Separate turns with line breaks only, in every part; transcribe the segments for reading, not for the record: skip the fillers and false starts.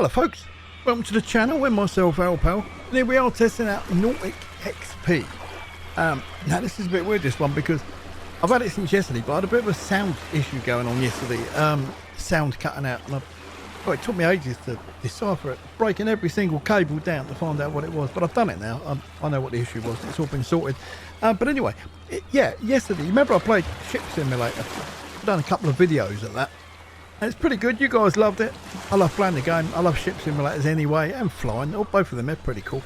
Hello folks, welcome to the channel with myself Alpal, and here we are testing out Nautic XP. Now this is a bit weird, this one, because I've had it since yesterday, but I had a bit of a sound issue going on yesterday, sound cutting out, and well, it took me ages to decipher it, breaking every single cable down to find out what it was, but I've done it now. I know what the issue was, it's all been sorted. But anyway, yeah, yesterday, remember I played Ship Simulator? I've done a couple of videos of that. And it's pretty good. You guys loved it. I love playing the game. I love ship simulators anyway, and flying. Oh, both of them are pretty cool.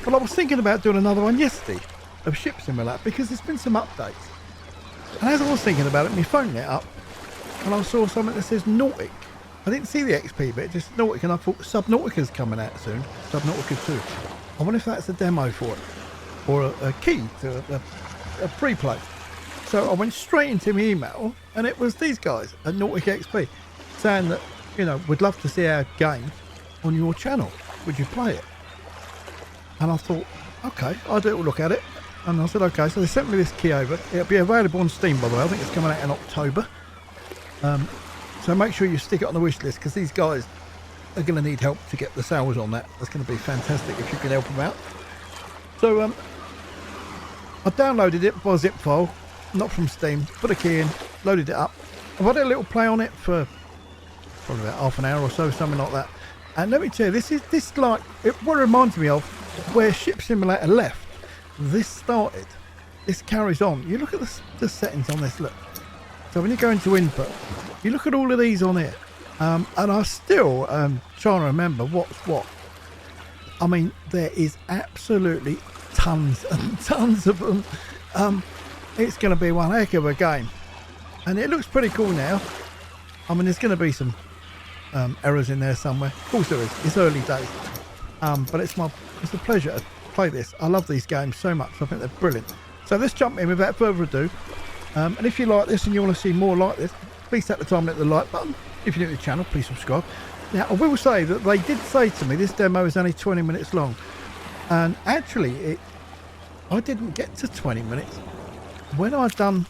But I was thinking about doing another one yesterday of ship simulator because there's been some updates. And as I was thinking about it, my phone lit up and I saw something that says Nautic. I didn't see the XP bit, just Nautic, and I thought Subnautica's coming out soon. Subnautica 2. I wonder if that's a demo for it, or a key to a pre-play. So I went straight into my email, and it was these guys at Nautic XP saying that, you know, we'd love to see our game on your channel. Would you play it? And I thought, okay, I'll do a look at it. And I said, okay. So they sent me this key over. It'll be available on Steam, by the way. I think it's coming out in October. So make sure you stick it on the wish list, because these guys are going to need help to get the sales on that. That's going to be fantastic if you can help them out. So I downloaded it by zip file. Not from Steam, put a key in, loaded it up. I've had a little play on it for probably about half an hour or so, something like that. And let me tell you, this like, what reminds me of where Ship Simulator left, this started. This carries on. You look at the settings on this, look. So when you go into input, you look at all of these on here. And I still trying to remember what's what. I mean, there is absolutely tons and tons of them. It's going to be one heck of a game, and it looks pretty cool now. I mean, there's going to be some errors in there somewhere. Of course there is. It's early days, but it's a pleasure to play this. I love these games so much. I think they're brilliant. So let's jump in without further ado. And if you like this and you want to see more like this, please take the time and hit the like button. If you're new to the channel, please subscribe. Now, I will say that they did say to me this demo is only 20 minutes long, and actually I didn't get to 20 minutes. When I've done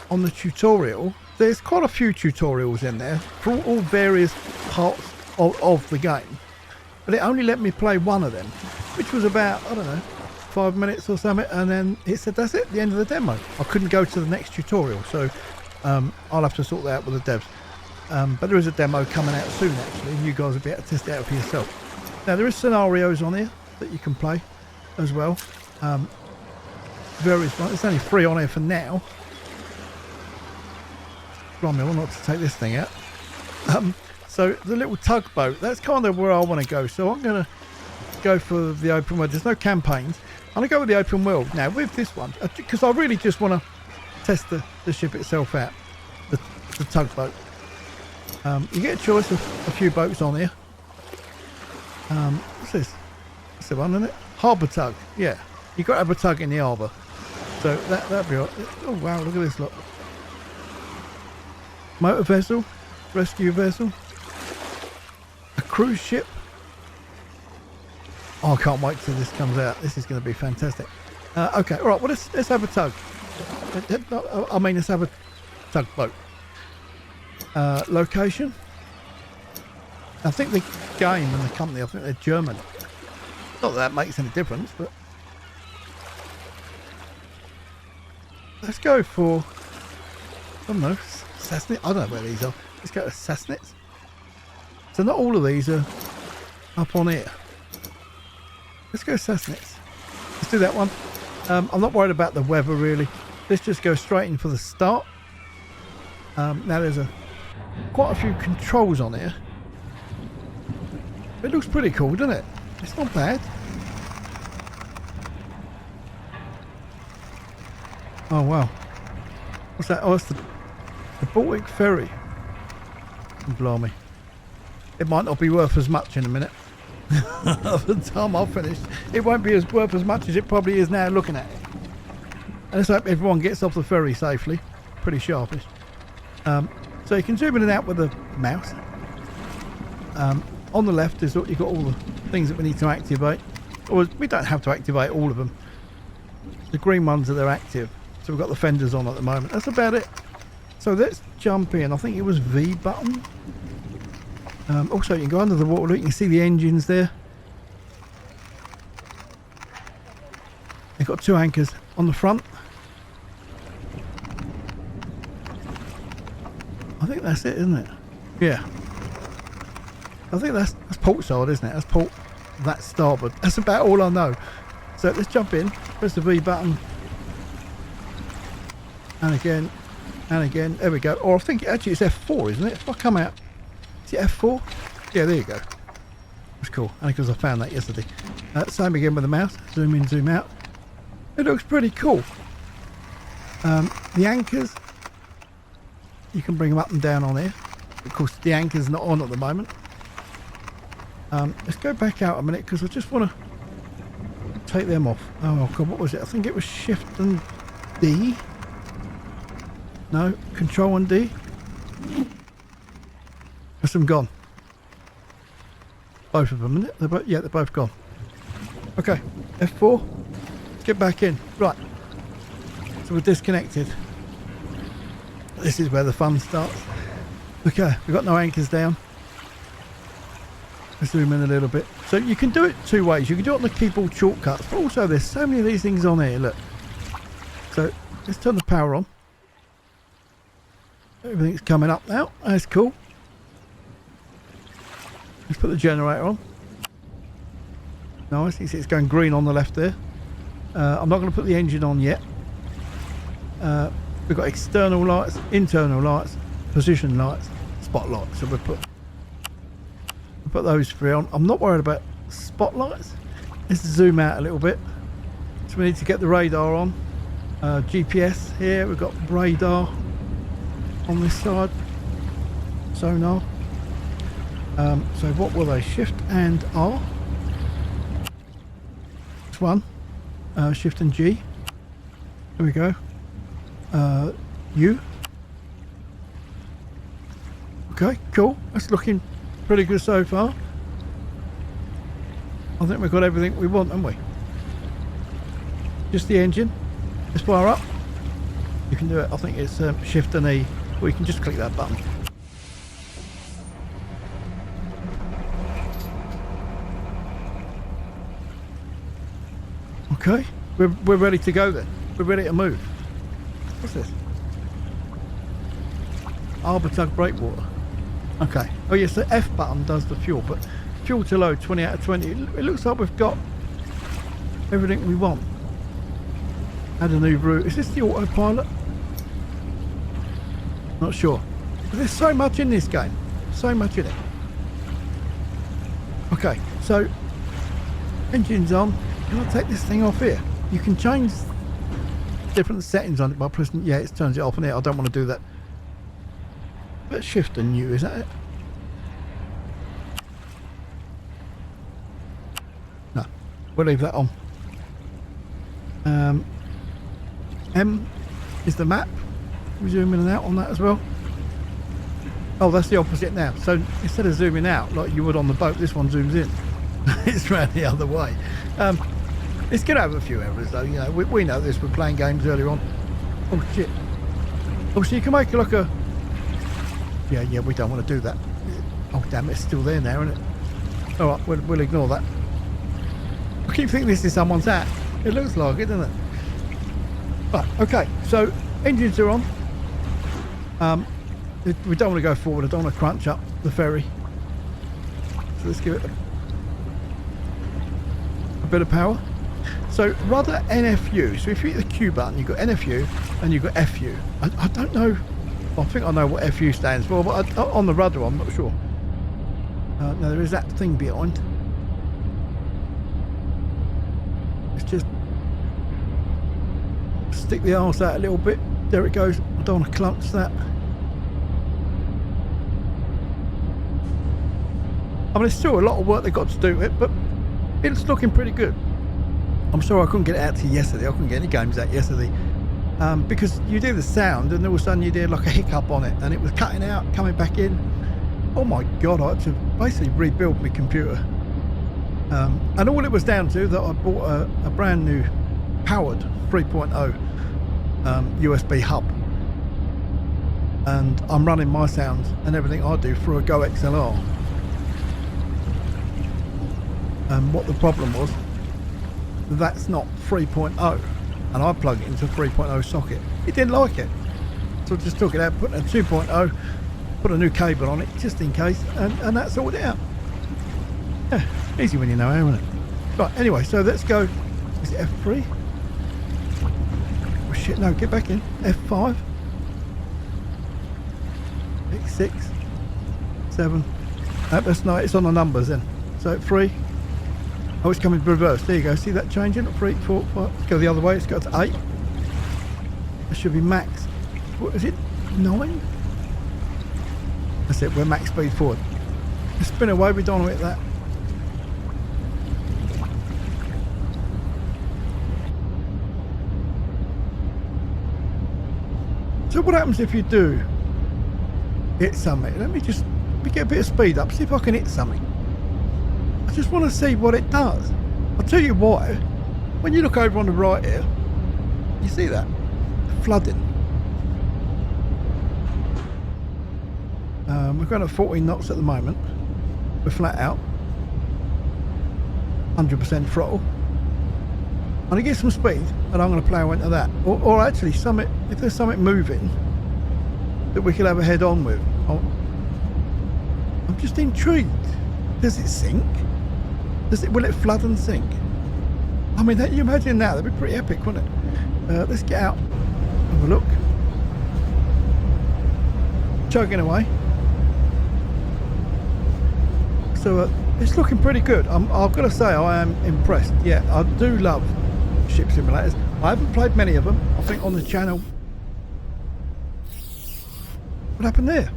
on the tutorial, there's quite a few tutorials in there for all various parts of the game, but it only let me play one of them, which was about, I don't know, 5 minutes or something, and then it said that's it, the end of the demo. I couldn't go to the next tutorial, so I'll have to sort that out with the devs. But there is a demo coming out soon actually, and you guys will be able to test it out for yourself. Now there is scenarios on here that you can play as well. Various ones. It's only 3 on here for now. Blimey, I want not to take this thing out. So the little tugboat, that's kind of where I want to go. So I'm going to go for the open world. There's no campaigns. I'm going to go with the open world now with this one, because I really just want to test the ship itself out, the tugboat. You get a choice of a few boats on here. What's this? That's the one, isn't it? Harbour tug. Yeah, you've got to have a tug in the harbour. So that'd be all right. Oh wow, look at this lot. Motor vessel, rescue vessel, a cruise ship. Oh, I can't wait till this comes out. This is going to be fantastic. Okay, all right, well let's have a tug. I mean, let's have a tugboat. Location. I think the game and the company, I think they're German. Not that makes any difference, but let's go for, I don't know, Sassnitz. I don't know where these are. Let's go to Sassnitz. So not all of these are up on here. Let's go Sassnitz. Let's do that one. I'm not worried about the weather really. Let's just go straight in for the start. Now there's quite a few controls on here. It looks pretty cool, doesn't it? It's not bad. Oh wow. What's that? Oh, it's the Baltic ferry. Blimey. It might not be worth as much in a minute. By the time I've finished, it won't be worth as much as it probably is now looking at it. And let's hope everyone gets off the ferry safely. Pretty sharpish. So you can zoom in and out with the mouse. On the left is you've got all the things that we need to activate. Or we don't have to activate all of them. The green ones are active. So we've got the fenders on at the moment. That's about it. So let's jump in. I think it was V button. Also, you can go under the water. You can see the engines there. They've got 2 anchors on the front. I think that's it, isn't it? Yeah. I think that's port side, isn't it? That's port, that's starboard. That's about all I know. So let's jump in, press the V button. And again, and again. There we go. Or I think actually it's F4, isn't it? If I come out, is it F4? Yeah, there you go. That's cool. Only because I found that yesterday. Same again with the mouse. Zoom in, zoom out. It looks pretty cool. The anchors, you can bring them up and down on here. Of course, the anchor's not on at the moment. Let's go back out a minute because I just want to take them off. Oh god, what was it? I think it was Shift and D. No, Control and D. That's them gone. Both of them, isn't it? They're both gone. Okay, F4. Let's get back in. Right. So we're disconnected. This is where the fun starts. Okay, we've got no anchors down. Let's zoom in a little bit. So you can do it 2 ways. You can do it on the keyboard shortcuts, but also there's so many of these things on here. Look. So let's turn the power on. Everything's coming up now. That's cool. Let's put the generator on. Nice. You see it's going green on the left there. I'm not going to put the engine on yet. We've got external lights, internal lights, position lights, spotlights. So we'll put those 3 on. I'm not worried about spotlights. Let's zoom out a little bit. So we need to get the radar on. GPS here. We've got radar on this side. Sonar. So what were they? Shift and R. This one. Shift and G. There we go. U. Okay, cool. That's looking pretty good so far. I think we've got everything we want, haven't we? Just the engine. Let's fire up. You can do it. I think it's Shift and E. Or you can just click that button. Okay, we're ready to go then. We're ready to move. What's this? Arbor Tug Breakwater. Okay. Oh yes, the F button does the fuel, but fuel to load 20 out of 20. It looks like we've got everything we want. Add a new route. Is this the autopilot? Not sure. But there's so much in this game. So much in it. Okay, so engine's on. Can I take this thing off here? You can change different settings on it by pressing, yeah, it turns it off on here. I don't want to do that. But Shift and U, is that it? No, we'll leave that on. M is the map. We zoom in and out on that as well. Oh, that's the opposite now. So instead of zooming out like you would on the boat, this one zooms in. It's round the other way. It's going to have a few errors though, you know, we know this, we're playing games earlier on. Oh shit. Oh, so you can make it like a... Yeah, we don't want to do that. Oh damn, it's still there now, isn't it? Alright, we'll ignore that. I keep thinking this is someone's hat. It looks like it, doesn't it? Right, okay, so engines are on. We don't want to go forward, I don't want to crunch up the ferry. So let's give it a bit of power. So rather NFU, so if you hit the Q button, you've got NFU and you've got FU. I don't know, well, I think I know what FU stands for, but on the rudder I'm not sure. Now there is that thing behind. Let's just stick the arse out a little bit. There it goes. I don't want to clunch that. I mean, there's still a lot of work they've got to do with it, but it's looking pretty good. I'm sorry I couldn't get it out to you yesterday. I couldn't get any games out yesterday because you do the sound and all of a sudden you did like a hiccup on it and it was cutting out, coming back in. Oh my god, I had to basically rebuild my computer. And all it was down to that I bought a brand new powered 3.0 USB hub, and I'm running my sounds and everything I do through a Go XLR. And what the problem was, that's not 3.0, and I plugged it into a 3.0 socket. It didn't like it, so I just took it out, put it in 2.0, put a new cable on it just in case, and that sorted it out. Yeah, easy when you know how, isn't it? Right, anyway, so let's go. Is it F3? Oh shit, no, get back in. F5. X6. 7. That's not, it's on the numbers then. So 3. Oh, it's coming reverse. There you go. See that changing? 3, 4, 5. Let's go the other way. Let's go to 8. That should be max. What is it? 9? That's it. We're max speed forward. Let's spin away. We don't want to hit that. So what happens if you do hit something? Let me get a bit of speed up. See if I can hit something. I just want to see what it does. I'll tell you why. When you look over on the right here, you see that? Flooding. We're going at 14 knots at the moment. We're flat out. 100% throttle. I'm going to get some speed and I'm going to plough into that. Or actually, if there's something moving that we could have a head on with. I'm just intrigued. Does it sink? Will it flood and sink? I mean, you imagine that? That'd be pretty epic, wouldn't it? Let's get out. Have a look. Chugging away. So it's looking pretty good. I've got to say I am impressed. Yeah, I do love ship simulators. I haven't played many of them. I think on the channel. What happened there?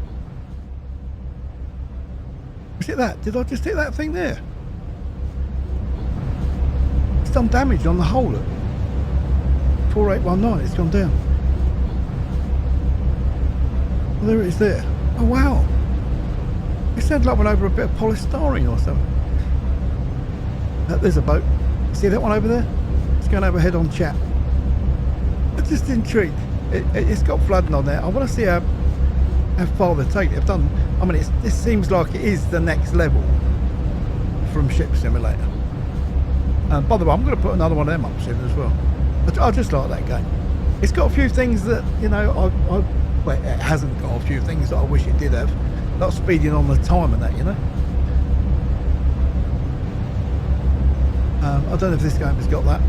Was it that? Did I just hit that thing there? It's done damage on the hull. 4819, it's gone down. Well, there it is there. Oh wow. It sounded like went over a bit of polystyrene or something. There's a boat. See that one over there? It's going over head on chat. I'm just intrigued. It's got flooding on there. I want to see how far they take it. I've done. I mean, this seems like it is the next level from Ship Simulator. By the way, I'm going to put another one of them up soon as well. I just like that game. It's got a few things that, you know, well, it hasn't got a few things that I wish it did have. Not speeding on the time and that, you know. I don't know if this game has got that,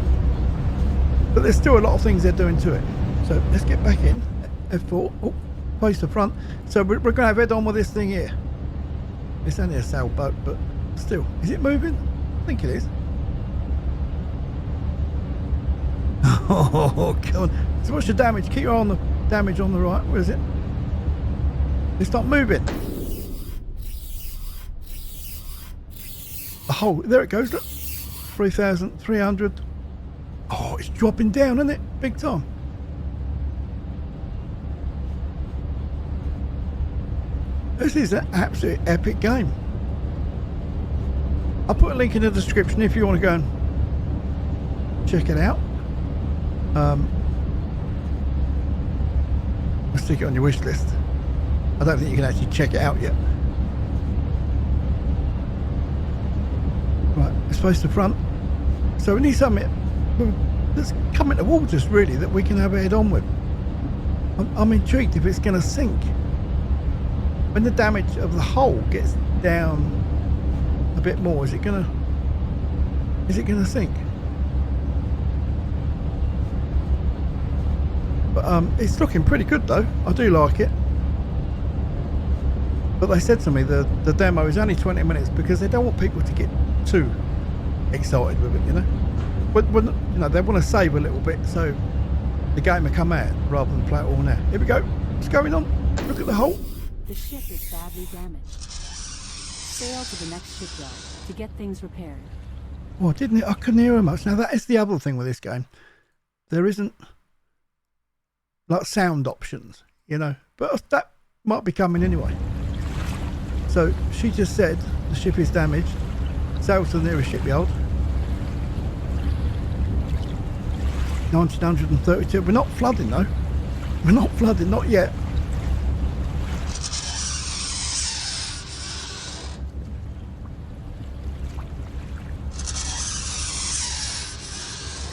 but there's still a lot of things they're doing to it. So let's get back in. F4. Oh, face the front. So we're going to have head on with this thing here. It's only a sailboat, but still. Is it moving? I think it is. Oh, come on. So what's the damage? Keep your eye on the damage on the right. Where is it? It's not moving. Oh, there it goes. Look. 3,300. Oh, it's dropping down, isn't it? Big time. This is an absolute epic game. I'll put a link in the description if you want to go and check it out. Let's stick it on your wish list. I don't think you can actually check it out yet. Right, let's face the front. So we need something that's coming towards us, really, that we can have a head on with. I'm intrigued if it's going to sink. When the damage of the hull gets down a bit more, is it going to sink? But it's looking pretty good though. I do like it. But they said to me the demo is only 20 minutes because they don't want people to get too excited with it, you know. But you know, they want to save a little bit so the game will come out rather than play it all now. Here we go. What's going on? Look at the hull.
The ship is badly damaged. Sail to the next shipyard to get things repaired.
Oh, I couldn't hear her much. Now that is the other thing with this game. There isn't like sound options, you know, but that might be coming anyway. So she just said the ship is damaged. Sail to the nearest shipyard. 1932. We're not flooding though. We're not flooding, not yet.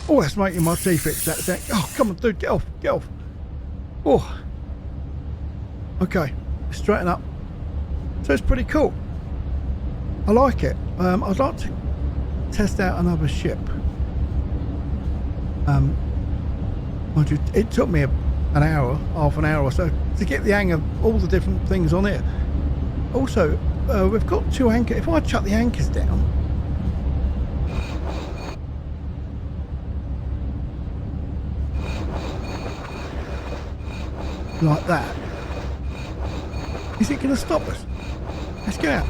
Oh, that's making my teeth itch. That's it. Oh, come on, dude, get off, get off. Oh. Okay, straighten up. So it's pretty cool. I like it. I'd like to test out another ship. It took me an hour, half an hour or so, to get the hang of all the different things on here. Also, we've got 2 anchors. If I chuck the anchors down, like that, is it going to stop us? Let's get out.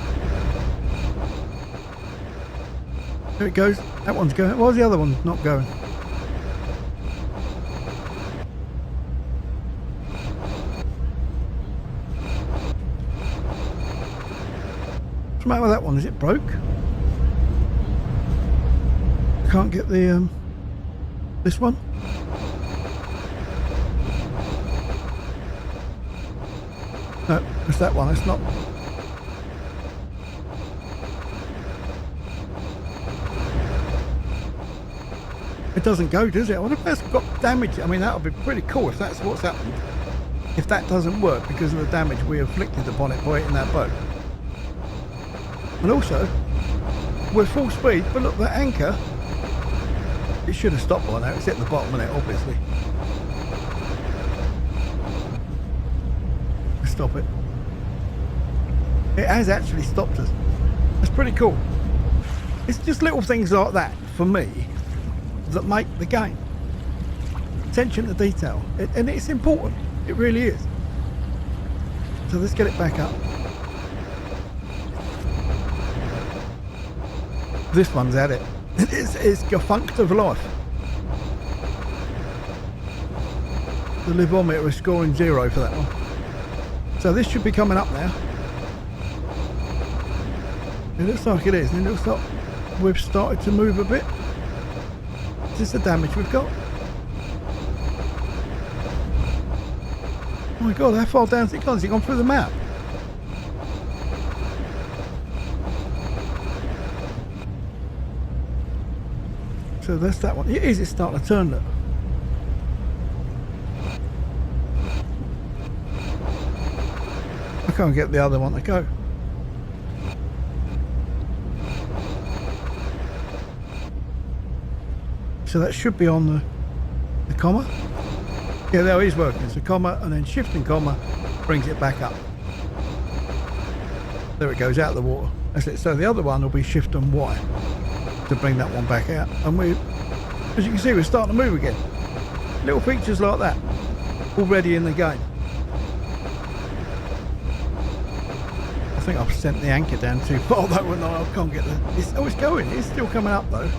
There it goes. That one's going. Why's the other one not going? What's the matter with that one? Is it broke? Can't get the this one. No, it's that one. It's not. It doesn't go, does it? I wonder if that's got damage. I mean, that would be pretty cool if that's what's happened. If that doesn't work because of the damage we inflicted upon it by hitting that boat. And also, we're full speed, but look, that anchor, it should have stopped by now. It's at the bottom of it, obviously. Stop it. It has actually stopped us. That's pretty cool. It's just little things like that, for me, that make the game. Attention to detail. And it's important. It really is. So let's get it back up. This one's at it. It's gafunked of life. The livometer is scoring 0 for that one. So this should be coming up now. It looks like it is. And it looks like we've started to move a bit. Is this the damage we've got? Oh my god, how far down has it gone? Has it gone through the map? So that's that one. It is, it's starting to turn, look. I can't get the other one to go. So that should be on the comma. Yeah, there it is working. It's a comma and then shift and comma brings it back up. There it goes out of the water. That's it. So the other one will be shift and Y to bring that one back out. And we, as you can see, we're starting to move again. Little features like that already in the game. I think I've sent the anchor down too far though, and I can't get the. It's going. It's still coming up though.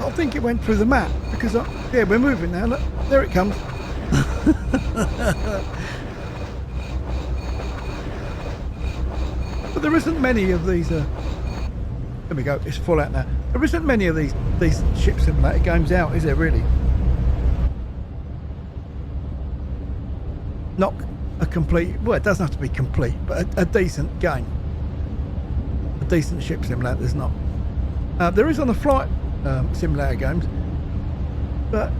I think it went through the map because yeah, we're moving now. Look, there it comes. But there isn't many of these. There we go. It's full out now. There isn't many of these ship simulator games out, is there really? Not a complete. Well, it doesn't have to be complete, but a decent game. A decent ship simulator. There's not. There is on the flight. Simulator games, but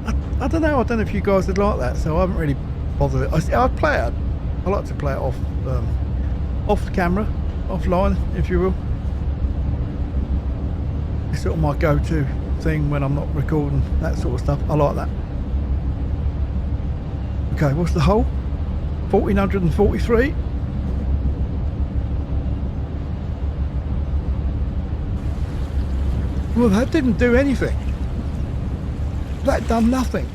I don't know. I don't know if you guys would like that, so I haven't really bothered. I'd play it. I like to play it off the camera, offline, if you will. It's sort of my go-to thing when I'm not recording that sort of stuff. I like that. Okay, what's the hole? 1443. Well, that didn't do anything. That done nothing.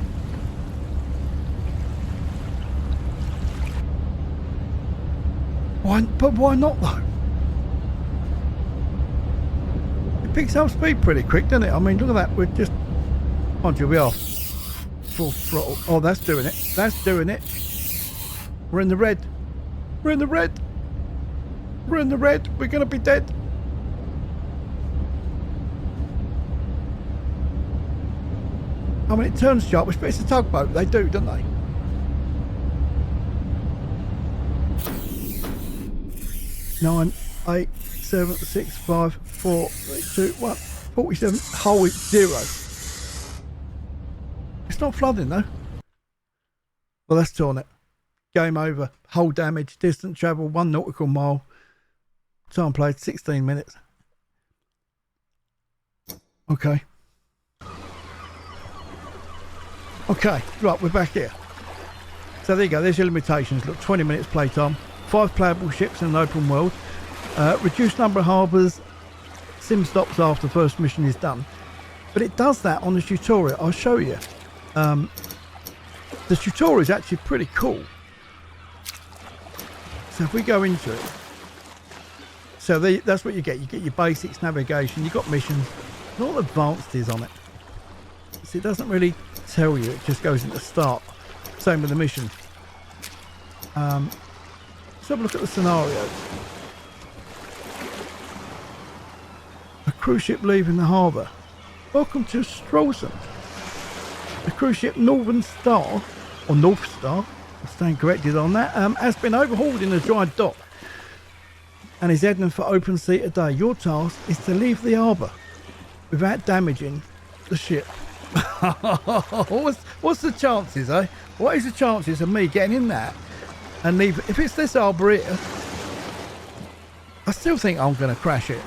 Why? But why not though? It picks up speed pretty quick, doesn't it? I mean, look at that. We're just. Mind you, we are full throttle. Oh, that's doing it. That's doing it. We're in the red. We're in the red. We're in the red. We're gonna be dead. I mean, it turns sharp, but it's a tugboat. They do, don't they? Nine, 8, 7, 6, 5, 4, 3, 2, 1. 47, hull is 0. It's not flooding though. Well, that's torn it. Game over. Hull damage, distance travel 1 nautical mile. Time played 16 minutes. Okay. Okay, right, we're back here. So there you go, there's your limitations. Look, 20 minutes playtime, 5 playable ships in an open world, reduced number of harbours, sim stops after the first mission is done. But it does that on the tutorial. I'll show you. The tutorial is actually pretty cool. So if we go into it, so that's what you get. You get your basics, navigation, you've got missions, and all advanced is on it. So it doesn't really tell you, it just goes into start. Same with the mission. Let's have a look at the scenarios. A cruise ship leaving the harbour. Welcome to Stralsund. The cruise ship Northern Star, or North Star, I'm staying corrected on that, has been overhauled in a dry dock and is heading for open sea today. Your task is to leave the harbour without damaging the ship. What's the chances, eh? What is the chances of me getting in that and leave? If it's this harbour here, I still think I'm going to crash it.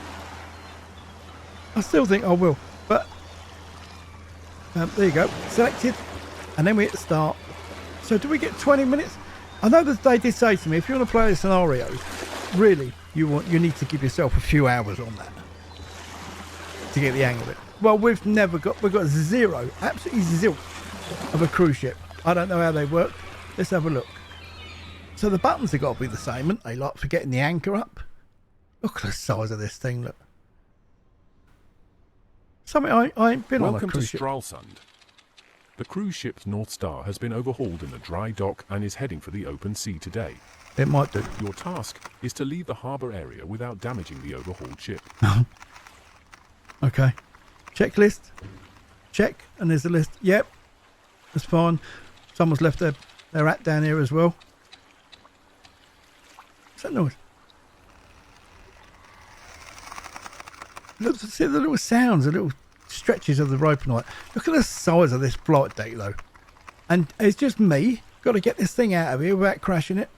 I still think I will. But there you go, selected, and then we hit start. So do we get 20 minutes? I know that they did say to me, if you want to play the scenarios, really, you need to give yourself a few hours on that to get the hang of it. Well, we've got zero, absolutely zilch of a cruise ship. I don't know how they work. Let's have a look. So the buttons have got to be the same, haven't they? Like for getting the anchor up. Look at the size of this thing, look. Something I ain't been on a cruise ship.
Welcome to Stralsund. The cruise ship North Star has been overhauled in a dry dock and is heading for the open sea today.
It might do.
Your task is to leave the harbour area without damaging the overhauled ship.
Okay. Checklist. Check. And there's a list. Yep. That's fine. Someone's left their hat down here as well. What's that noise? Look, see the little sounds, the little stretches of the rope and all that. Look at the size of this flight deck though. And it's just me. Got to get this thing out of here without crashing it.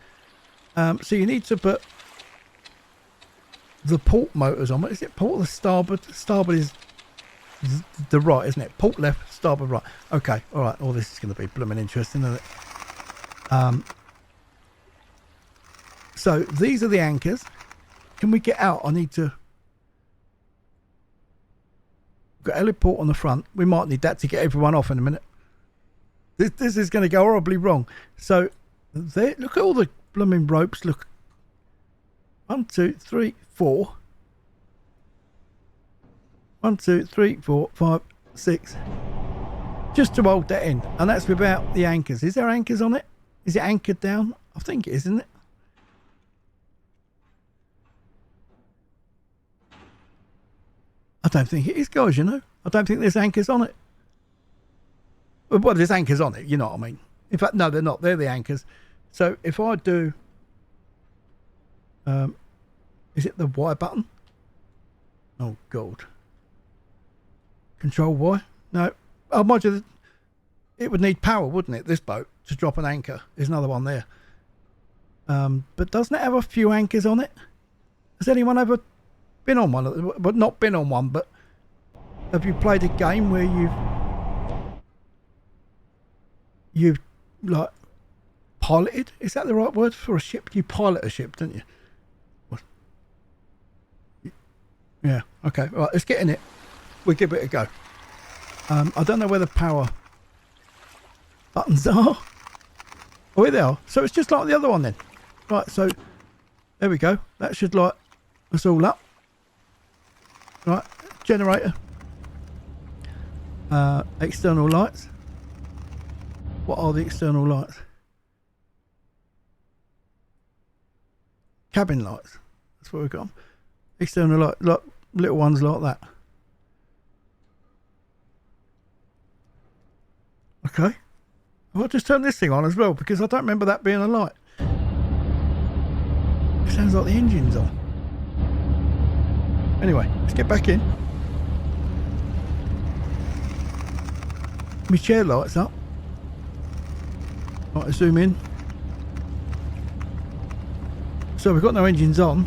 So you need to put the port motors on. Is it port or the starboard? Starboard is the right, isn't it? Port left, starboard right. Okay, all right. All this is going to be blooming interesting, isn't it? So these are the anchors. Can we get out? I need to. Got heliport on the front. We might need that to get everyone off in a minute. This is going to go horribly wrong. So there, look at all the blooming ropes. Look. 1, 2, 3, 4. 1, 2, 3, 4, 5, 6. Just to hold that in. And that's without the anchors. Is there anchors on it? Is it anchored down? I think it is, isn't it? I don't think it is, guys, you know. I don't think there's anchors on it. Well, there's anchors on it, you know what I mean. In fact, no, they're not. They're the anchors. So if I do... is it the Y button? Oh, God. Control Y? No. Oh, mind you, it would need power, wouldn't it, this boat, to drop an anchor. There's another one there. But doesn't it have a few anchors on it? Has anyone ever been on one? But not been on one, but have you played a game where you've like piloted? Is that the right word for a ship? You pilot a ship, don't you? Yeah, okay, right, let's get in it. We'll give it a go. I don't know where the power buttons are. Oh, here they are. So it's just like the other one then. Right, so there we go. That should light us all up. Right, generator. External lights. What are the external lights? Cabin lights. That's what we've got. External light, like little ones like that. Okay. I'll just turn this thing on as well because I don't remember that being a light. It sounds like the engine's on. Anyway, let's get back in. My chair lights up. Right, zoom in. So we've got no engines on.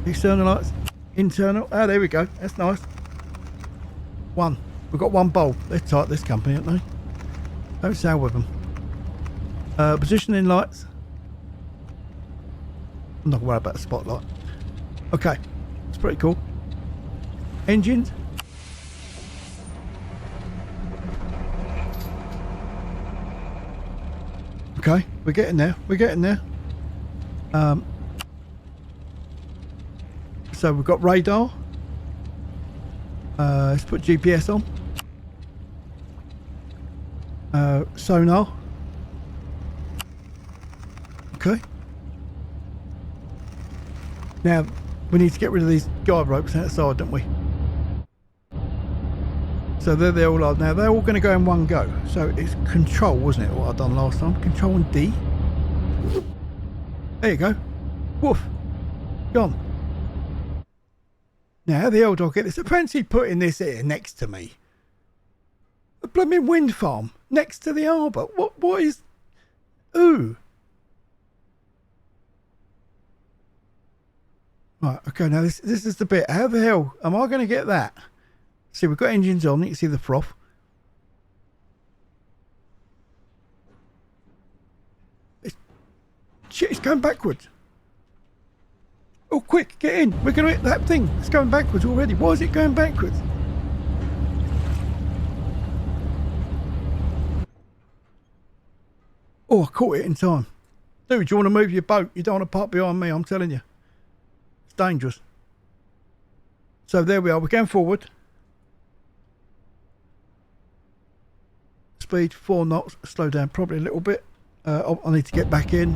External lights, internal. Ah, there we go. That's nice. One. We've got one bulb. They're tight, this company, aren't they? Don't sail with them. Positioning lights. I'm not worried about the spotlight. Okay, it's pretty cool. Engines. Okay, we're getting there. We're getting there. So we've got radar. Let's put GPS on. Sonar. Okay. Now we need to get rid of these guide ropes outside, don't we? So there they all are. Now they're all going to go in one go. So it's control, wasn't it? What I've done last time. Control and D. There you go. Woof. Gone. Now how the hell do I get this? Apparently putting this here next to me. A blooming wind farm next to the harbour. What is... Ooh. Right, okay, now this is the bit. How the hell am I going to get that? See, we've got engines on. You can see the froth. Shit, it's going backwards. Oh, quick, get in. We're going to hit that thing. It's going backwards already. Why is it going backwards? Oh, I caught it in time. Dude, do you want to move your boat? You don't want to park behind me, I'm telling you. It's dangerous. So there we are. We're going forward. Speed 4 knots. Slow down probably a little bit. I need to get back in.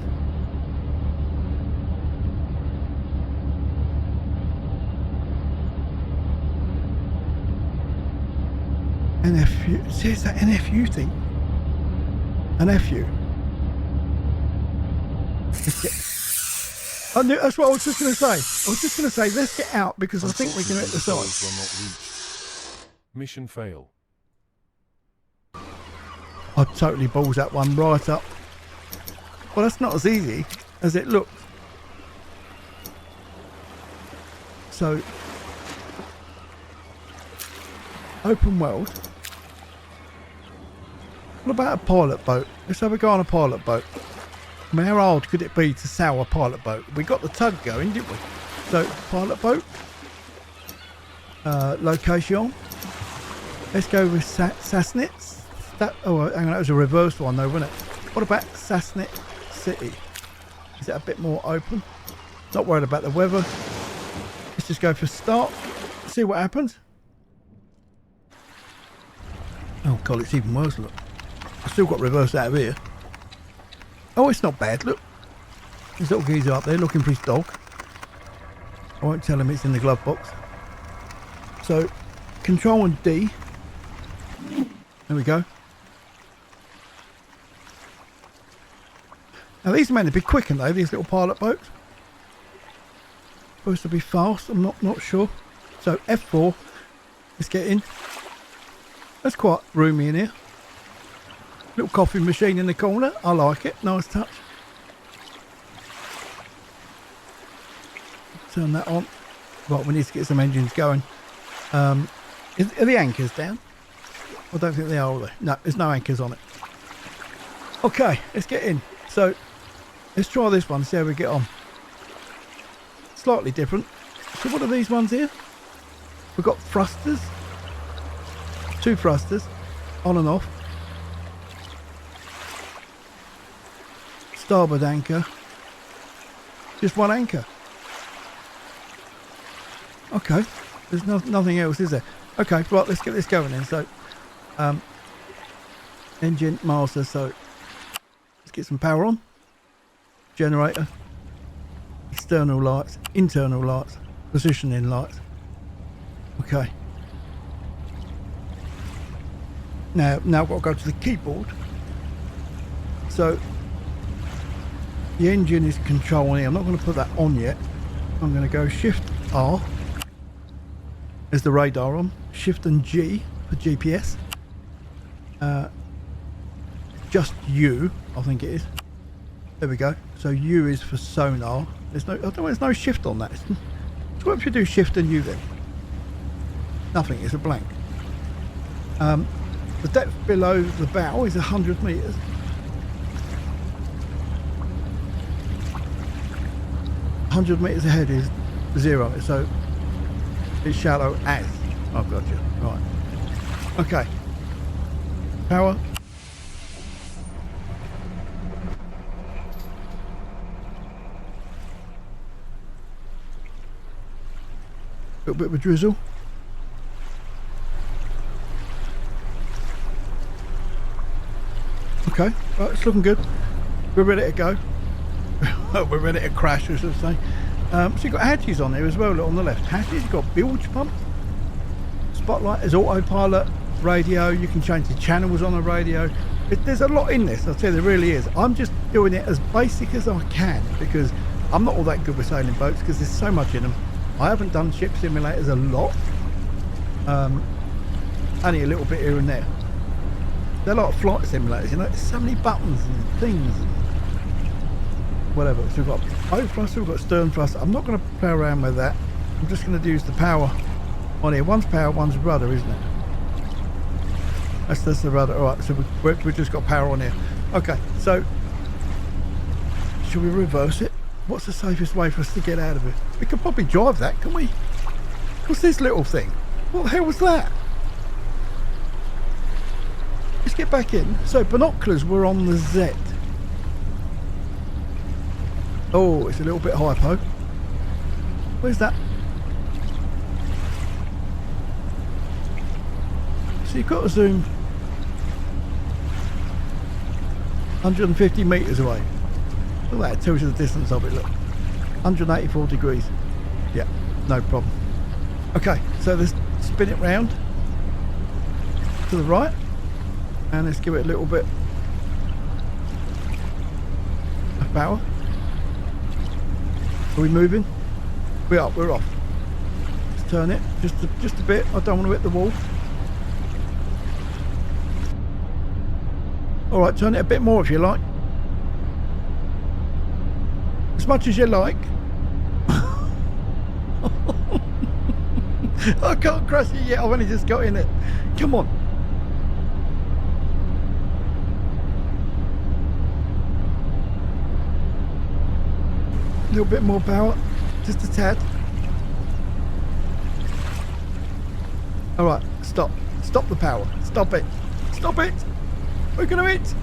NFU. See, it's that NFU thing. An FU. I knew, that's what I was just going to say. I was just going to say, let's get out because I think we're going to hit the side.
Mission fail.
I totally balls that one right up. Well, that's not as easy as it looks. So, open world. What about a pilot boat? Let's have a go on a pilot boat. I mean, how hard could it be to sail a pilot boat? We got the tug going, didn't we? So, pilot boat. Location. Let's go with Sassnitz. Oh, hang on, that was a reverse one though, wasn't it? What about Sassnit City? Is it a bit more open? Not worried about the weather. Let's just go for start. See what happens. Oh god, it's even worse, look. I've still got reverse out of here. Oh, it's not bad, look. There's little geezer up there looking for his dog. I won't tell him it's in the glove box. So, Control and D. There we go. Now these are meant to be quick, aren't they, these little pilot boats? Supposed to be fast, I'm not sure. So F4, let's get in. That's quite roomy in here. Little coffee machine in the corner, I like it, nice touch. Turn that on. Right, we need to get some engines going. Are the anchors down? I don't think they are they? No, there's no anchors on it. Okay, let's get in. So, let's try this one, see how we get on. Slightly different. So what are these ones here? We've got thrusters. 2 thrusters. On and off. Starboard anchor. Just 1 anchor. Okay. There's nothing else, is there? Okay, right, let's get this going then. So, engine master, so let's get some power on. Generator. External lights, internal lights, positioning lights. Okay. Now I've got to go to the keyboard. So the engine is controlling. I'm not going to put that on yet. I'm going to go Shift R. There's the radar on. Shift and G for GPS. just U, I think it is. There we go. So U is for sonar. There's no, I don't know, there's no shift on that. So what if you do shift and U then? Nothing, it's a blank. The depth below the bow is 100 metres. 100 metres ahead is 0, so it's shallow as. I've got you. Right. Okay. Power. Little bit of a drizzle. Okay, right, it's looking good. We're ready to go. We're ready to crash, I should say. So you've got hatches on there as well, look, on the left. Hatches, you've got bilge pump, spotlight, there's autopilot, radio, you can change the channels on the radio. There's a lot in this, I'll tell you, there really is. I'm just doing it as basic as I can because I'm not all that good with sailing boats because there's so much in them. I haven't done ship simulators a lot, only a little bit here and there. They're like flight simulators, you know, there's so many buttons and things and whatever. So we've got bow thrust, we've got stern thrust. I'm not going to play around with that. I'm just going to use the power on here. One's power, one's rudder, isn't it? That's the rudder. All right, so we've just got power on here. Okay, so should we reverse it? What's the safest way for us to get out of it? We could probably drive that, can we? What's this little thing? What the hell was that? Let's get back in. So binoculars were on the Z. Oh, it's a little bit hypo. Where's that? So you've got to zoom 150 metres away. Look at that, it tells you the distance of it, look. 184 degrees. Yeah, no problem. Okay, so let's spin it round to the right. And let's give it a little bit of power. Are we moving? We are, we're off. Let's turn it just a bit. I don't want to hit the wall. Alright, turn it a bit more if you like. As much as you like. I can't crash it yet, I've only just got in it. Come on. A little bit more power, just a tad. Alright, stop. Stop the power. Stop it. Stop it. We're going to hit.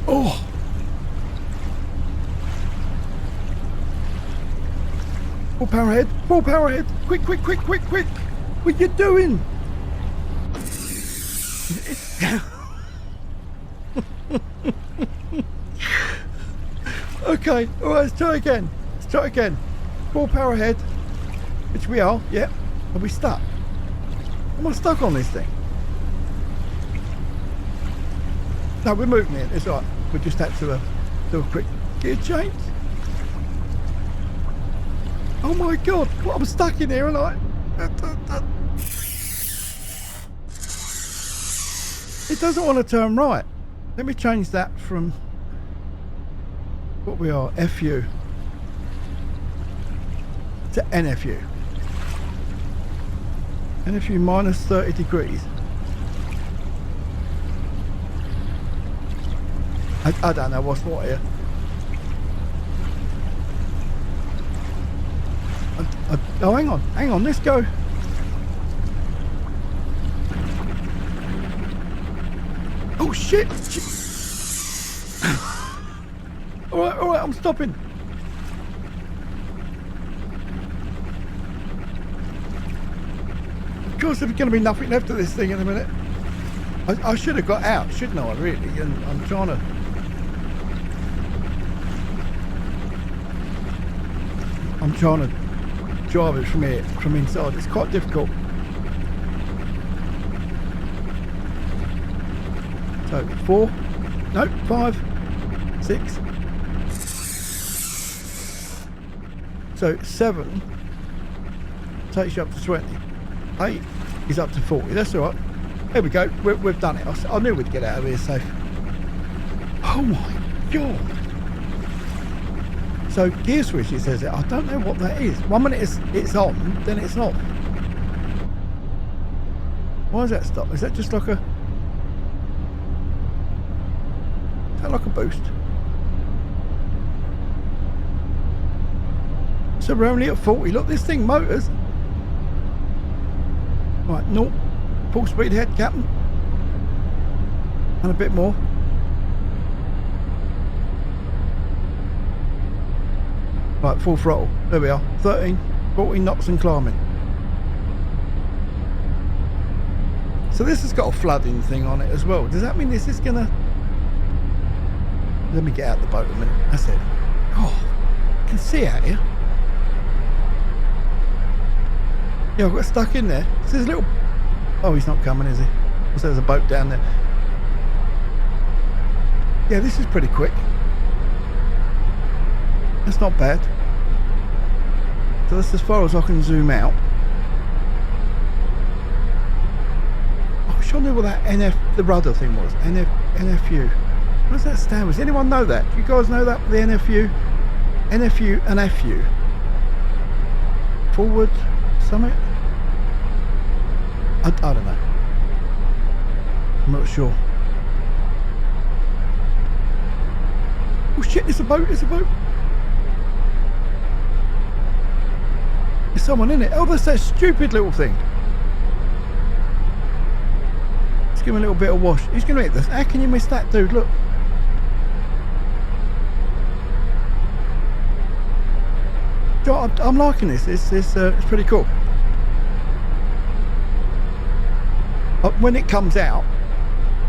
Oh. Full power ahead. Full power ahead. Quick, quick, quick, quick, quick. What are you doing? Okay, alright, let's try again. Let's try again. Full power ahead. Which we are, yep. Are we stuck? Am I stuck on this thing? No, we're moving it. It's alright. We just had to do a quick gear change. Oh my god, what, I'm stuck in here and it doesn't want to turn right. Let me change that from what we are, FU to NFU. NFU minus 30 degrees. I don't know what's what here. Oh, hang on, let's go. Oh shit! Alright, I'm stopping. Of course, there's going to be nothing left of this thing in a minute. I should have got out, shouldn't I, really? And I'm trying to... drive it from here, from inside. It's quite difficult. So 4, no, 5, 6. So 7 takes you up to 20. 8 is up to 40. That's all right. There we go. We've done it. I knew we'd get out of here safe. Oh my God. So gear switch, it says it. I don't know what that is. 1 minute it's on, then it's off. Why is that stop? Is that just like a... Is that like a boost? So we're only at 40. Look, this thing motors. Right, no. Full speed ahead, Captain. And a bit more. Right, full throttle. There we are. 13, 14 knots and climbing. So this has got a flooding thing on it as well. Does that mean this is gonna... Let me get out the boat a minute. That's it. Oh, I can see out here. Yeah, I got stuck in there. So there's a little... Oh, he's not coming, is he? So there's a boat down there. Yeah, this is pretty quick. That's not bad. So that's as far as I can zoom out. I wish I knew what that the rudder thing was. NFU. What does that stand for? Does anyone know that? Do you guys know that? The NFU? NFU and FU. Forward summit? I don't know. I'm not sure. Oh shit, there's a boat, there's a boat. There's someone in it. Oh, that's that stupid little thing. Let's give him a little bit of wash. He's going to hit this. How can you miss that, dude? Look. I'm liking this. It's pretty cool. When it comes out,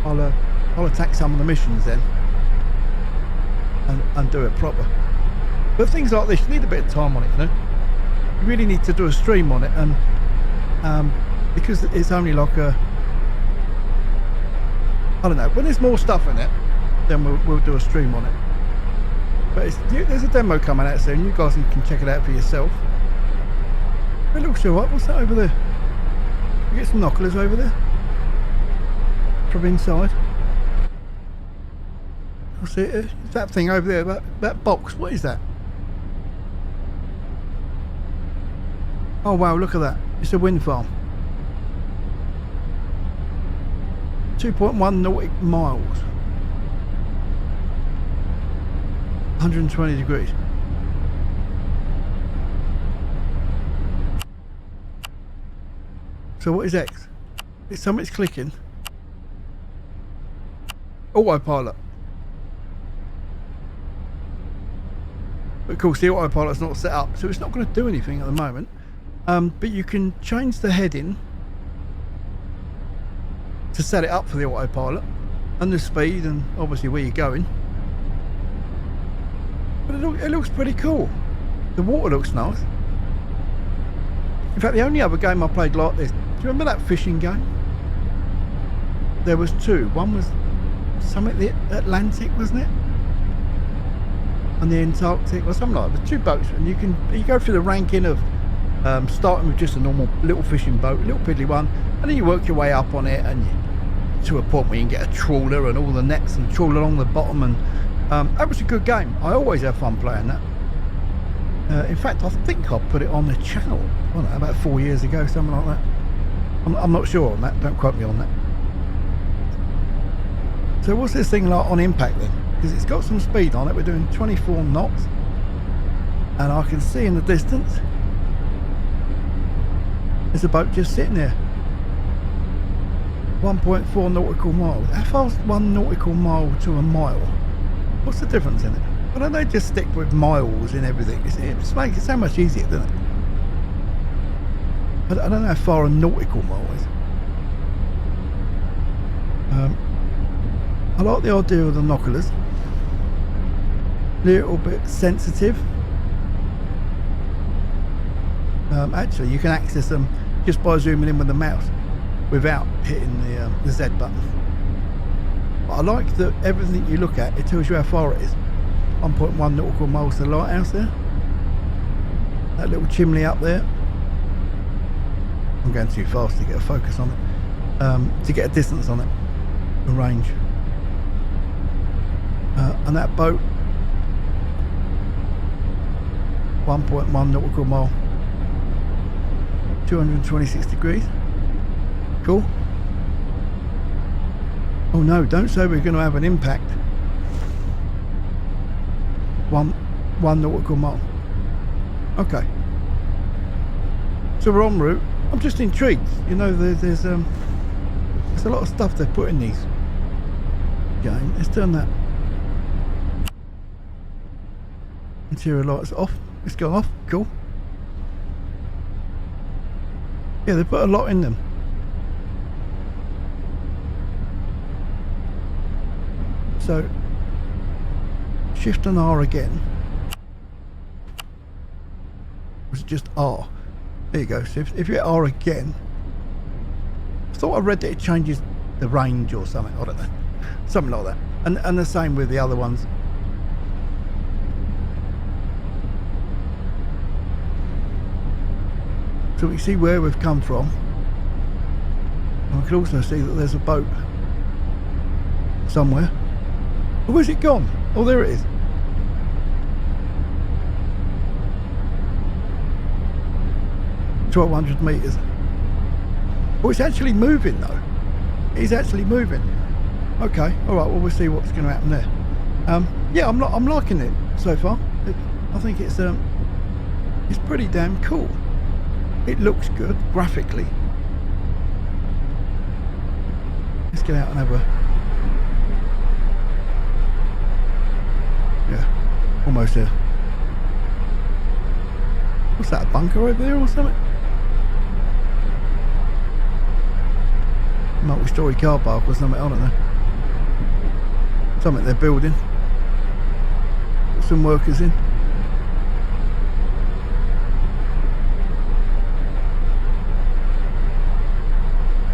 I'll attack some of the missions then and do it proper. But things like this, you need a bit of time on it, you know. You really need to do a stream on it, and because it's only like a, I don't know, when there's more stuff in it, then we'll do a stream on it. But there's a demo coming out soon. You guys can check it out for yourself. It looks alright. What's that over there? You get some knuckles over there from inside. What's it? That thing over there, that box. What is that? Oh wow, look at that. It's a wind farm. 2.1 nautic miles. 120 degrees. So what is X? It's something's clicking. Autopilot. But of course the autopilot's not set up, so it's not going to do anything at the moment. But you can change the heading to set it up for the autopilot and the speed and obviously where you're going. But it looks pretty cool. The water looks nice. In fact, the only other game I played like this, do you remember that fishing game? There was two. One was something the Atlantic, wasn't it? And the Antarctic or something like that. There's two boats, and you go through the ranking of starting with just a normal little fishing boat, little piddly one, and then you work your way up on it, and to a point where you can get a trawler and all the nets and trawl along the bottom, and that was a good game. I always have fun playing that. In fact, I think I put it on the channel, I don't know, about 4 years ago, something like that. I'm not sure on that, don't quote me on that. So what's this thing like on impact then? Because it's got some speed on it. We're doing 24 knots, and I can see in the distance there's a boat just sitting there. 1.4 nautical miles. How far is 1 nautical mile to a mile? What's the difference in it? Why don't they just stick with miles in everything? It just makes it so much easier, doesn't it? I don't know how far a nautical mile is. I like the idea of the binoculars. A little bit sensitive. Actually, you can access them just by zooming in with the mouse without hitting the Z button. But I like that everything you look at, it tells you how far it is. 1.1 nautical miles to the lighthouse there. That little chimney up there. I'm going too fast to get a focus on it, to get a distance on it, a range. And that boat, 1.1 nautical mile, 226 degrees. Cool. Oh no, don't say we're going to have an impact. One nautical mile. Okay. So we're en route. I'm just intrigued. You know, there's a lot of stuff they put in these games. Let's turn that interior lights off. Let's go off. Cool. Yeah, they put a lot in them. So shift and R again. Was it just R? There you go. So if you hit R again, I thought I read that it changes the range or something. I don't know, something like that. And the same with the other ones. So we see where we've come from, and we can also see that there's a boat somewhere. Oh, where's it gone? Oh, there it is. .200 meters. Oh, it's actually moving though. It's actually moving. Okay, all right. Well, we'll see what's going to happen there. Yeah, I'm liking it so far. I think it's pretty damn cool. It looks good graphically. Let's get out and have a, yeah, almost there. What's that, a bunker over there or something? Multi-storey car park or something, I don't know. Something they're building. Got some workers in.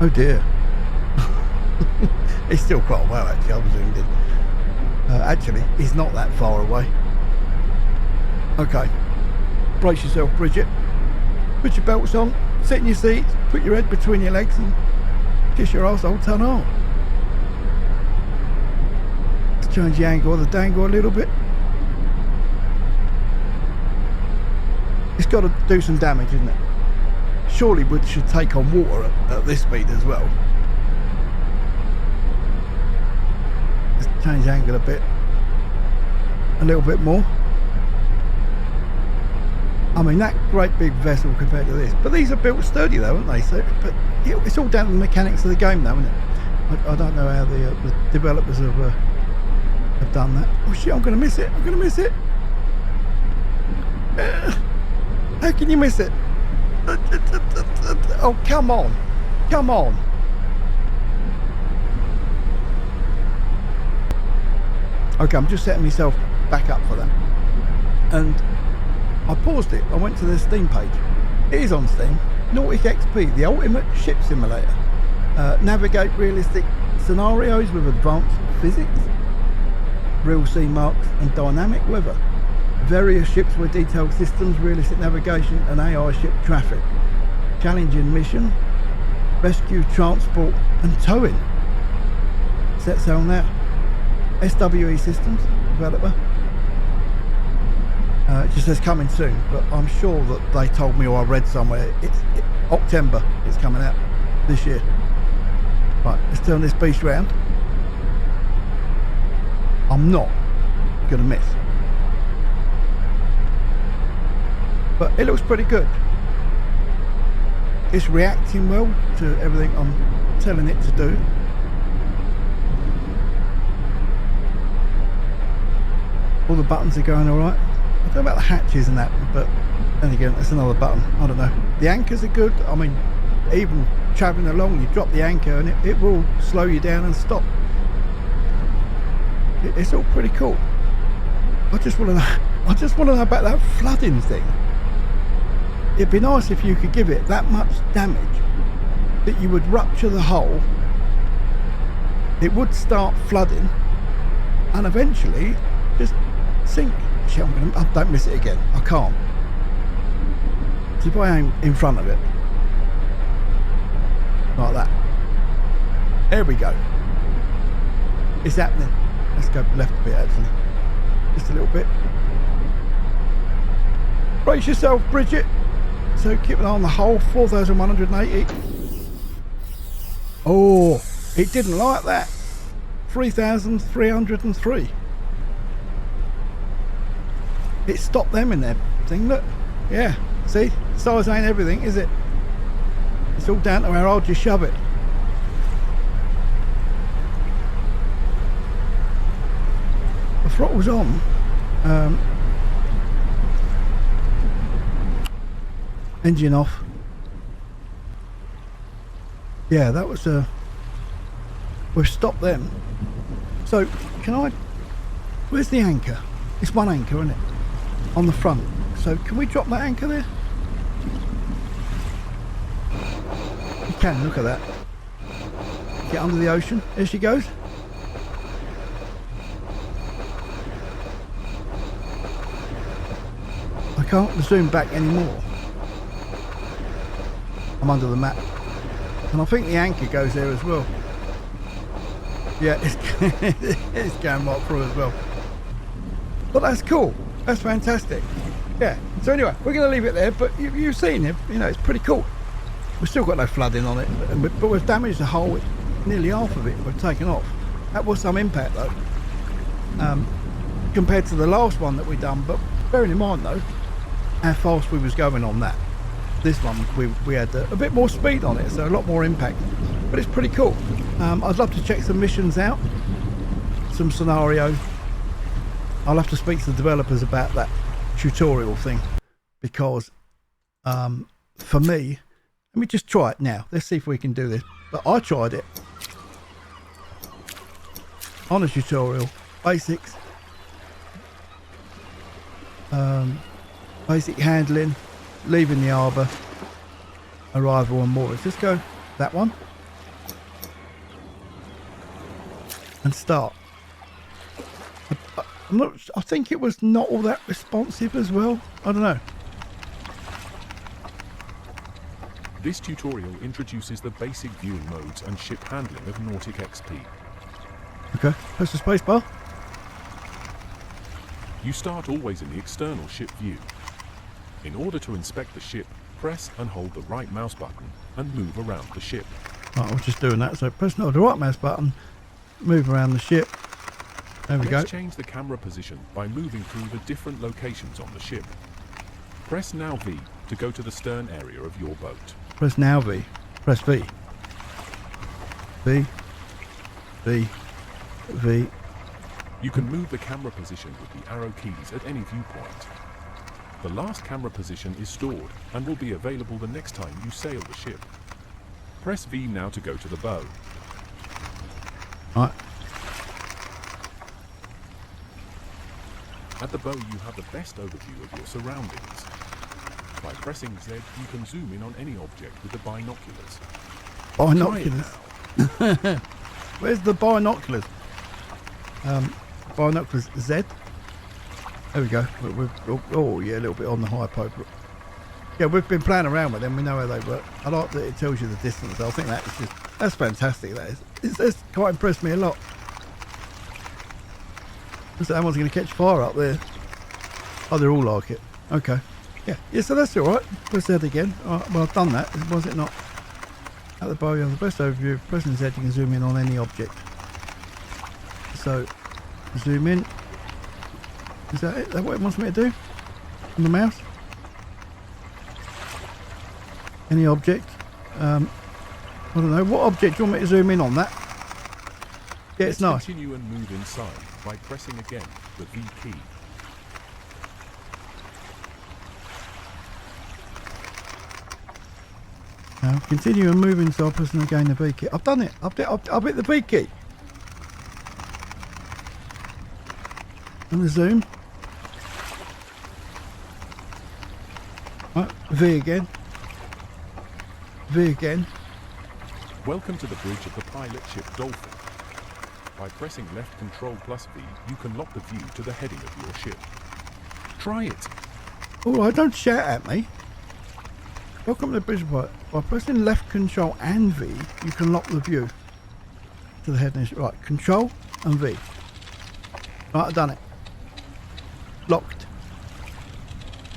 Oh dear. It's still quite a while actually, I've zoomed in. Actually, he's not that far away. Okay. Brace yourself, Bridget. Put your belts on, sit in your seats, put your head between your legs and kiss your arsehole, turn on. Let's change the angle of the dangle a little bit. It's got to do some damage, isn't it? Surely we should take on water at this speed as well. Let's change the angle a little bit more. I mean, that great big vessel compared to this, but these are built sturdy though, aren't they? So, but it's all down to the mechanics of the game though, isn't it? I don't know how the developers have done that. Oh shit, I'm going to miss it. I'm going to miss it. How can you miss it? Oh, come on. Come on. Okay, I'm just setting myself back up for that. And I paused it. I went to the Steam page. It is on Steam. Nautic XP, the ultimate ship simulator. Navigate realistic scenarios with advanced physics, real sea marks and dynamic weather. Various ships with detailed systems, realistic navigation and AI ship traffic. Challenging mission, rescue, transport and towing. Set sail now. SWE Systems, developer. It just says coming soon, but I'm sure that they told me, or I read somewhere, October it's coming out this year. Right, let's turn this beast round. I'm not going to miss. But it looks pretty good. It's reacting well to everything I'm telling it to do. All the buttons are going alright. I don't know about the hatches and that, but then again, that's another button. I don't know. The anchors are good. I mean, even travelling along, you drop the anchor and it will slow you down and stop. It's all pretty cool. I just want to know about that flooding thing. It'd be nice if you could give it that much damage that you would rupture the hull, it would start flooding, and eventually just sink. Shit, don't miss it again. I can't. So if I aim in front of it, Like that. There we go. It's happening. Let's go left a bit actually. Just a little bit. Brace yourself, Bridget. So keep an eye on the hole. 4,180. Oh, it didn't like that. 3,303. It stopped them in their thing, look. Yeah, see? Size ain't everything, is it? It's all down to how hard you shove it. The throttle's on. Engine off. Yeah, that was we've stopped them. So can I, where's the anchor? It's one anchor, isn't it, on the front? So can we drop that anchor there? You can, look at that. Get under the ocean. There she goes. I can't zoom back anymore. I'm under the map. And I think the anchor goes there as well. Yeah, it's going right through as well. But that's cool. That's fantastic. Yeah. So anyway, we're going to leave it there. But you've seen it. You know, it's pretty cool. We've still got no flooding on it. But we've damaged the hull. Nearly half of it we've taken off. That was some impact though. Compared to the last one that we done. But bearing in mind though, how fast we was going on that. This one we had a bit more speed on it, so a lot more impact, but it's pretty cool. I'd love to check some missions out, some scenarios. I'll have to speak to the developers about that tutorial thing, because for me, let me just try it now. Let's see if we can do this. But I tried it on a tutorial, basics, basic handling, leaving the harbour, arrival and moorings. Let's go that one and start. I'm not, I think it was not all that responsive as well. I don't know.
This tutorial introduces the basic viewing modes and ship handling of Nautic XP.
Okay, press the space bar.
You start always in the external ship view. In order to inspect the ship, press and hold the right mouse button and move around the ship.
Right, I was just doing that. So press the right mouse button, move around the ship. There we go.
Let's change the camera position by moving through the different locations on the ship. Press now V to go to the stern area of your boat.
Press now V. Press V. V. V. V.
You can move the camera position with the arrow keys at any viewpoint. The last camera position is stored and will be available the next time you sail the ship. Press V now to go to the bow.
Right.
At the bow you have the best overview of your surroundings. By pressing Z you can zoom in on any object with the binoculars.
Binoculars? Where's the binoculars? Binoculars Z? There we go. Oh yeah, a little bit on the high pope. Yeah, we've been playing around with them. We know how they work. I like that it tells you the distance. I think that's fantastic. That is. It's quite impressed me a lot. That one's going to catch fire up there. Oh, they all like it. Okay. Yeah. So that's all right. Press Z again. All right, well, I've done that. Was it not? At the bow, you have the best overview. Pressing Z, you can zoom in on any object. So, zoom in. Is that it? Is that what it wants me to do? On the mouse? Any object? I don't know. What object do you want me to zoom in on? That? Yeah, it's nice.
Continue and move inside by pressing again the V key.
Now, continue and move inside pressing again the V key. I've done it. I've hit the V key. And the zoom. Right, V again. V again.
Welcome to the bridge of the pilot ship Dolphin. By pressing left control plus V, you can lock the view to the heading of your ship. Try it.
All right, don't shout at me. Welcome to the bridge part. By pressing left control and V, you can lock the view to the head and right. Control and V. Right, I've done it. Locked.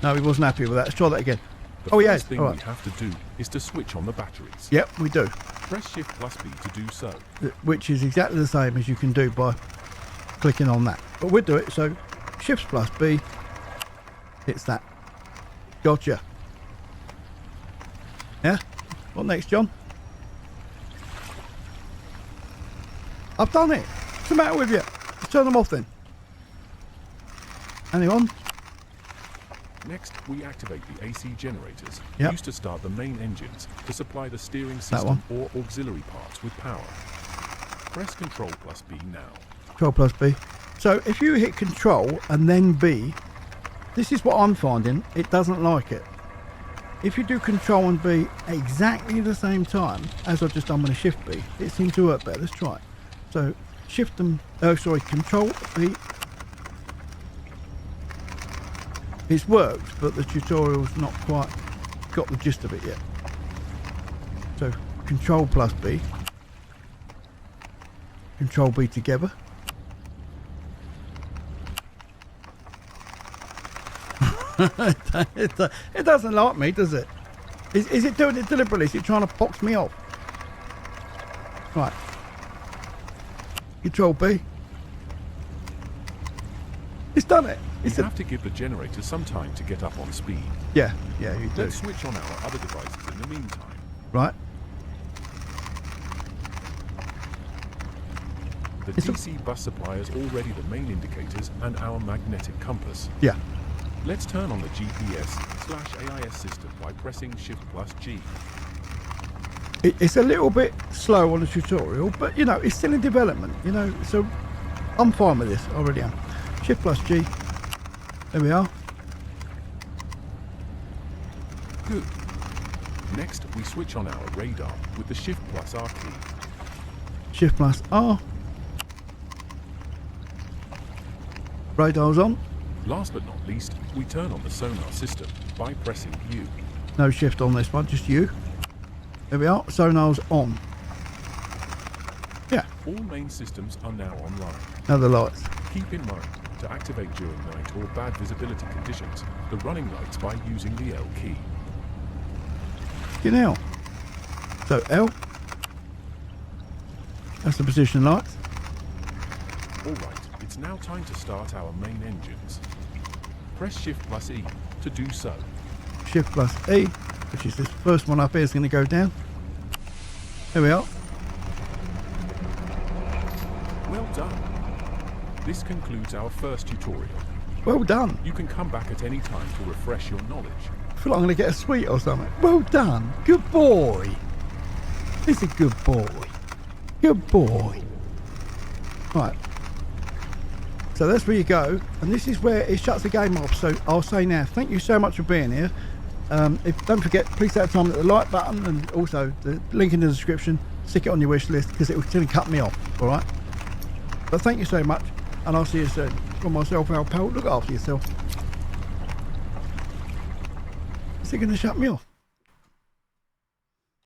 No, he wasn't happy with that. Let's try that again.
The
Oh, yeah.
first thing
All
we
right.
have to do is to switch on the batteries.
Yep, we do.
Press Shift plus B to do so.
Which is exactly the same as you can do by clicking on that. But we'll do it. So, Shift plus B. It's that. Gotcha. Yeah? What next, John? I've done it. What's the matter with you? Let's turn them off then. Hang on.
Next, we activate the AC generators
Yep.
used to start the main engines to supply the steering
That
system or auxiliary parts with power. Press Control plus B now.
Control plus B. So if you hit Control and then B, this is what I'm finding. It doesn't like it. If you do Control and B at exactly the same time as I've just done with a Shift B, it seems to work better. Let's try it. So Shift and Control B. It's worked, but the tutorial's not quite got the gist of it yet. So Control plus B. Control B together. It doesn't like me, does it? Is it doing it deliberately? Is it trying to box me off? Right. Control B. It's done it.
You
It's a,
have to give the generator some time to get up on speed.
yeah, you do.
Let's switch on our other devices in the meantime.
Right.
The
It's a-
DC bus supply is already the main indicators and our magnetic compass.
Yeah.
Let's turn on the GPS/AIS system by pressing Shift plus G.
It's a little bit slow on the tutorial, but you know, it's still in development, you know, so I'm fine with this. I already am. Shift plus G. There we are.
Good. Next, we switch on our radar with the Shift plus R key.
Shift plus R. Radar's on.
Last but not least, we turn on the sonar system by pressing U.
No shift on this one, just U. There we are. Sonar's on. Yeah.
All main systems are now online.
Now the lights.
Keep in mind to activate during night or bad visibility conditions the running lights by using the L key.
You know. So L. That's the position lights.
Alright, it's now time to start our main engines. Press Shift plus E to do so.
Shift plus E, which is this first one up here, is going to go down. There we are.
Well done. This concludes our first tutorial.
Well done.
You can come back at any time to refresh your knowledge.
I feel like I'm going to get a sweet or something. Well done. Good boy. He's a good boy. Good boy. Right. So that's where you go. And this is where it shuts the game off. So I'll say now, thank you so much for being here. Don't forget, please take time to hit the like button and also the link in the description. Stick it on your wish list because it will still cut me off. All right. But thank you so much. And I'll see you soon. From myself, Al Pal. Look after yourself. Is it going to shut me off?